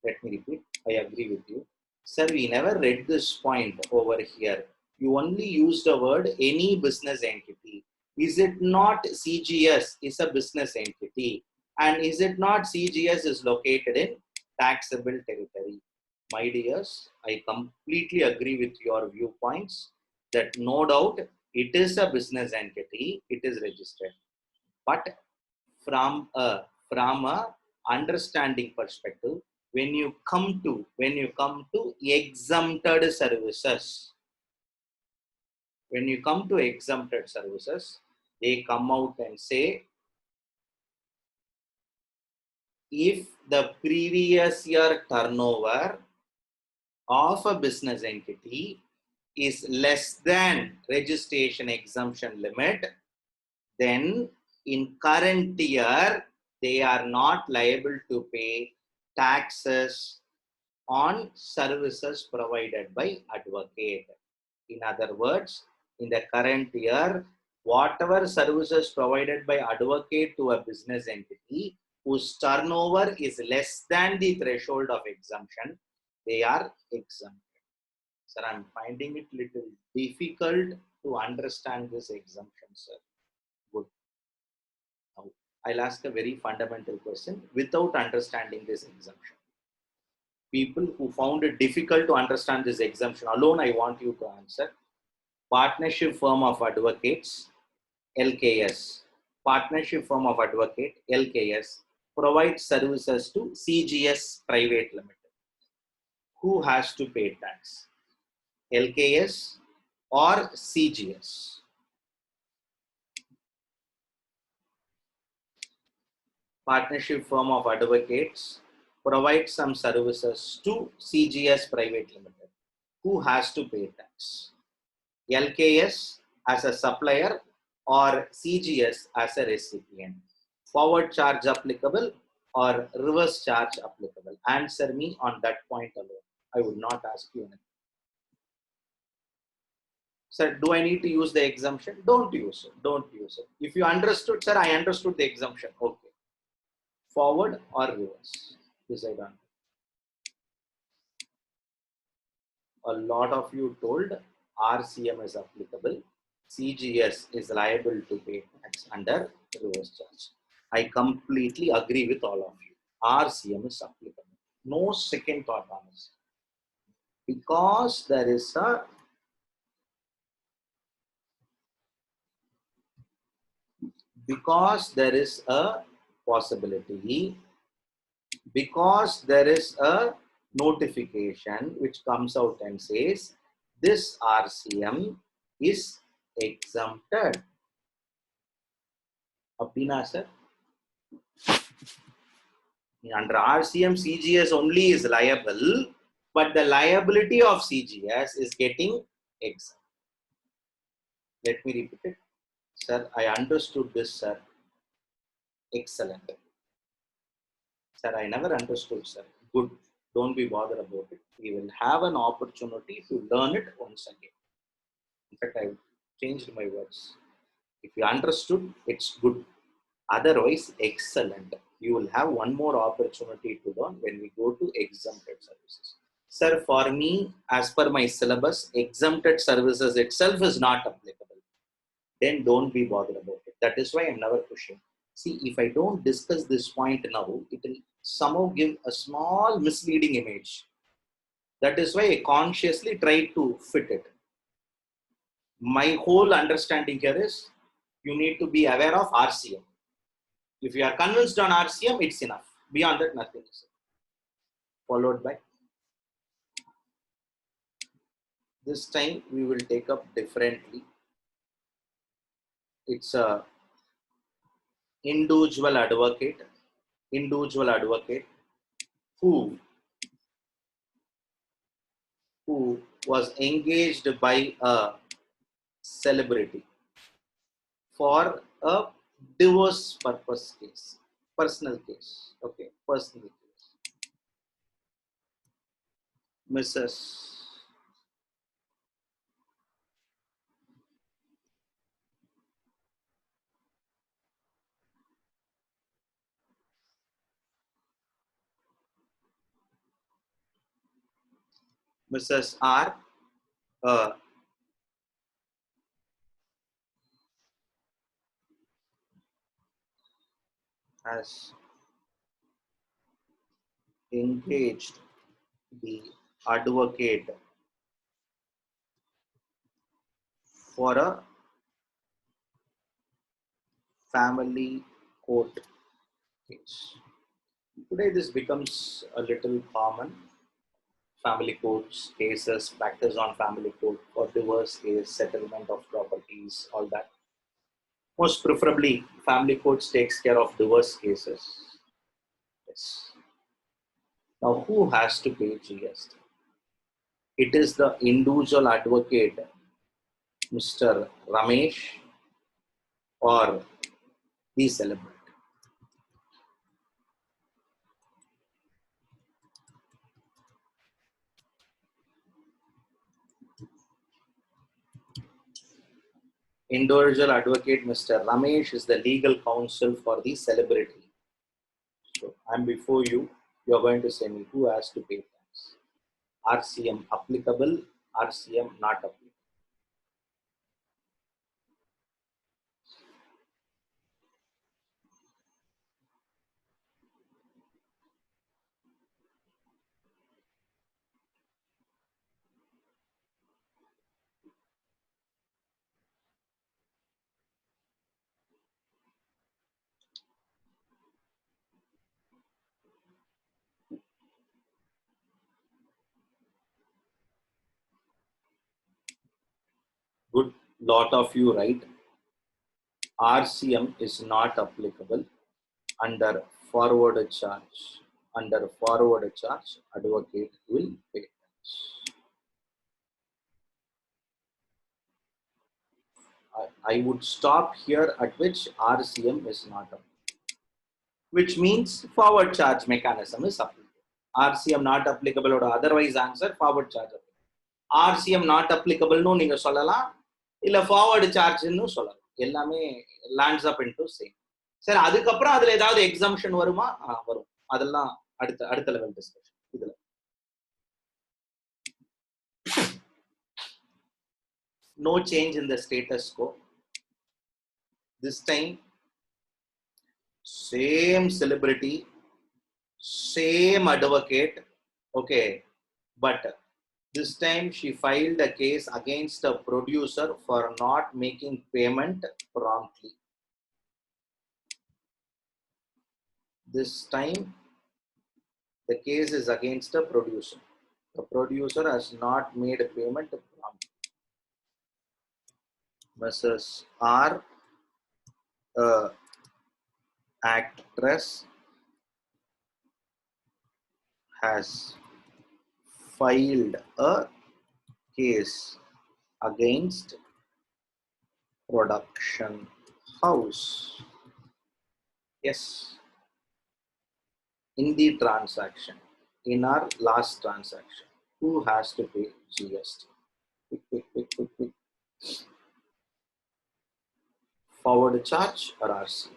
Let me repeat. I agree with you. Sir, we never read this point over here. You only used the word any business entity. Is it not CGS is a business entity? And is it not CGS is located in taxable territory? My dears, I completely agree with your viewpoints that no doubt it is a business entity, it is registered. But from a understanding perspective, when you come to exempted services, they come out and say, if the previous year turnover of a business entity is less than registration exemption limit, then in current year, they are not liable to pay taxes on services provided by advocate. In other words, in the current year, whatever services provided by advocate to a business entity whose turnover is less than the threshold of exemption, they are exempted. Sir, I'm finding it little difficult to understand this exemption, sir. Good. Now, I'll ask a very fundamental question without understanding this exemption. People who found it difficult to understand this exemption alone, I want you to answer. Partnership firm of advocates, LKS. Partnership firm of advocate, LKS, provides services to CGS Private Limited. Who has to pay tax? LKS or CGS? Partnership firm of advocates provides some services to CGS Private Limited. Who has to pay tax? LKS as a supplier or CGS as a recipient? Forward charge applicable or reverse charge applicable? Answer me on that point alone. I would not ask you anything. Sir, do I need to use the exemption? Don't use it. Don't use it. If you understood, sir, I understood the exemption. Okay. Forward or reverse? Decide on. a lot of you told RCM is applicable. CGS is liable to pay tax under reverse charge. I completely agree with all of you. RCM is applicable. No second thought on this. Because there is a possibility, because there is a notification which comes out and says this RCM is exempted. Apina sir, under RCM CGS only is liable, but the liability of CGS is getting exempt. Let me repeat it. Sir, I understood this, sir. Excellent. Sir, I never understood, sir. Good. Don't be bothered about it. We will have an opportunity to learn it once again. In fact, I changed my words. If you understood, it's good. Otherwise, excellent. You will have one more opportunity to learn when we go to exempted services. Sir, for me, as per my syllabus, exempted services itself is not applicable. Then don't be bothered about it. That is why I'm never pushing. See, if I don't discuss this point now, it will somehow give a small misleading image. That is why I consciously try to fit it. My whole understanding here is you need to be aware of RCM. If you are convinced on RCM, it's enough. Beyond that, nothing is. Followed by. This time we will take up differently. It's a individual advocate who was engaged by a celebrity for a divorce purpose case, personal case. Okay, personal case. Mrs. R has engaged the advocate for a family court case. Today this becomes a little common. Family courts cases, practice on family court or divorce case, settlement of properties, all that. Most preferably, family courts takes care of divorce cases. Yes. Now, who has to pay GST? It is the individual advocate, Mr. Ramesh, or the celebrity. Individual advocate Mr. Ramesh is the legal counsel for the celebrity. So I'm before you. You're going to say me who has to pay tax. RCM applicable, RCM not applicable. Good lot of you right. RCM is not applicable under forward charge. Under forward charge, advocate will pay tax. I would stop here at which RCM is not applicable, which means forward charge mechanism is applicable. RCM not applicable or otherwise answer forward charge applicable. RCM not applicable no நீங்க சொல்லலாம் இல்ல forward charge ன்னு சொல்லலாம். எல்லாமே lands up into same. சரி, அதுக்கப்புறம் அதுல ஏதாவது exemption வருமா? வரும். அதெல்லாம் அடுத்த லெவல் டிஸ்கஷன். இதுல No change in the status quo. This time, same celebrity, same advocate, okay, but this time she filed a case against the producer for not making payment promptly. This time, the case is against the producer. The producer has not made a payment promptly. Mrs. R, actress, has filed a case against production house. Yes, in the transaction, in our last transaction, who has to pay GST? Quick. Forward charge or RC?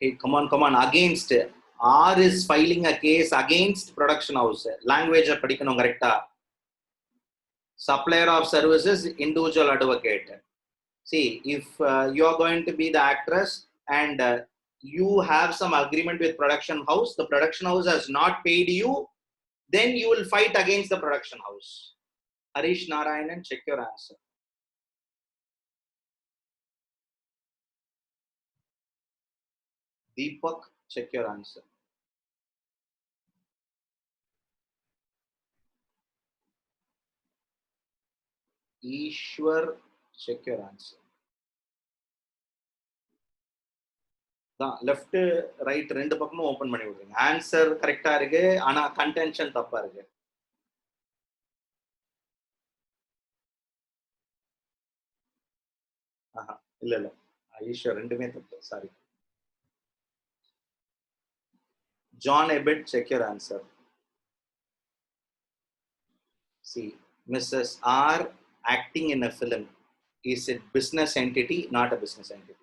Hey, come on. Against. R is filing a case against production house. Language படிக்கணும் correcta. Supplier of services, individual advocate. See, if you are going to be the actress and you have some agreement with production house, the production house has not paid you, then you will fight against the production house. Harish Narayanan, check your answer. Deepak, check your answer. Ishwar, check your answer. Left right ரெண்டு பக்கமும் open பண்ணி விடுங்க. Answer கரெக்டா இருக்கு, ஆனா contention தப்பா இருக்கு. இல்ல ஈஸ்வர் ரெண்டுமே தப்பு, sorry. John Abbott, check your answer. See, Mrs. R acting in a film, is it business entity, not a business entity?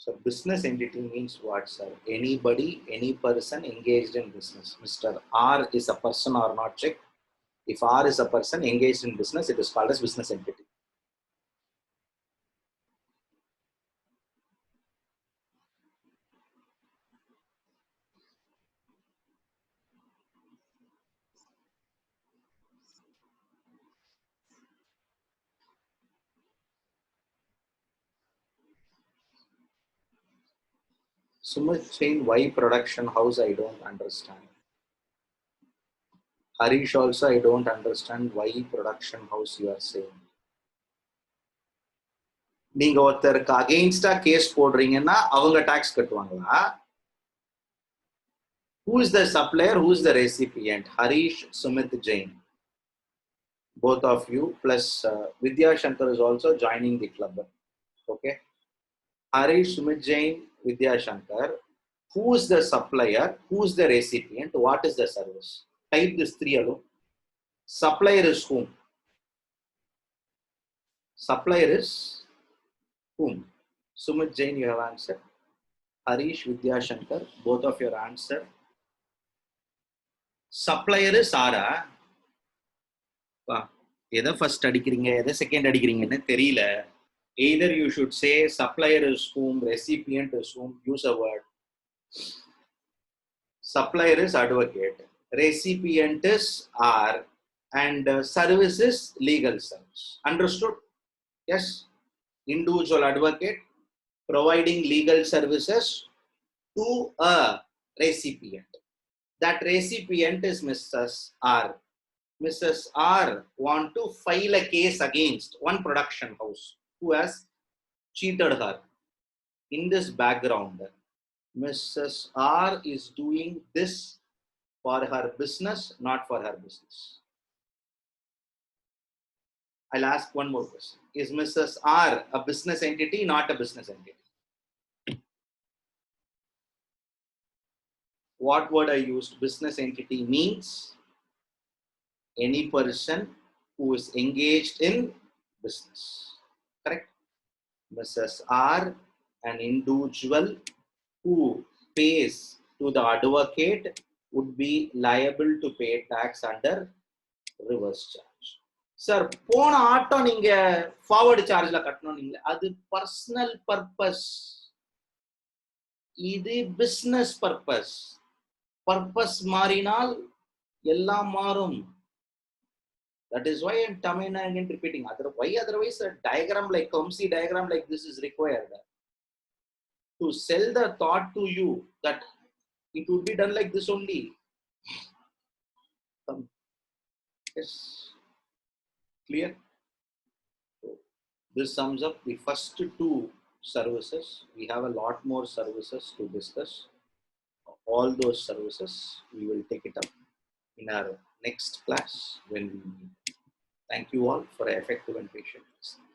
So business entity means what, sir? Anybody, any person engaged in business. Mr. R is a person or not, check. If R is a person engaged in business, it is called as business entity. Sumit saying, why production house? I don't understand. Harish also, I don't understand why production house you are saying. நீங்க ஒருத்தருக்கு அகைன்ஸ்டா case போடுறீங்கன்னா அவங்க tax கட்டுவாங்களா? Who is the supplier? Who is the recipient? Harish, Sumit, Jain. Both of you plus Vidya Shankar is also joining the club. Okay. Harish, Sumit, Jain, Vidya Shankar. Who is the supplier? Who is the recipient? What is the service? Type this three alone. Supplier is whom? Supplier is whom? Sumit, Jain, you have answered. Harish, Vidya Shankar, both of your answer. Supplier is Sara. எதை first அடிக்கிறீங்க, எதை second அடிக்கிறீங்கன்னு தெரியல. Either you should say supplier is whom, recipient is whom, use a word. Supplier is advocate, recipient is R, and service is legal service. Understood? Yes. Individual advocate providing legal services to a recipient. That recipient is Mrs. R. Mrs. R want to file a case against one production house who has cheated her. In this background, Mrs. R is doing this for her business, not for her business. I'll ask one more question. Is Mrs. R a business entity, not a business entity? What word I used? Business entity means any person who is engaged in business. Correct? Mrs. R, an individual who pays to the advocate would be liable to pay tax under reverse charge. Sir, போன auto நீங்க forward சார்ஜ்ல கட்டணும் நீங்க, அது personal purpose, இது business purpose. Purpose மாறினால் எல்லாம் மாறும். That is why I'm coming again repeating. Otherwise, a diagram like clumsy diagram like this is required to sell the thought to you that it would be done like this only. Yes, clear. So this sums up the first two services. We have a lot more services to discuss. All those services we will take it up in our next class when we meet. Thank you all for effective and patient listening.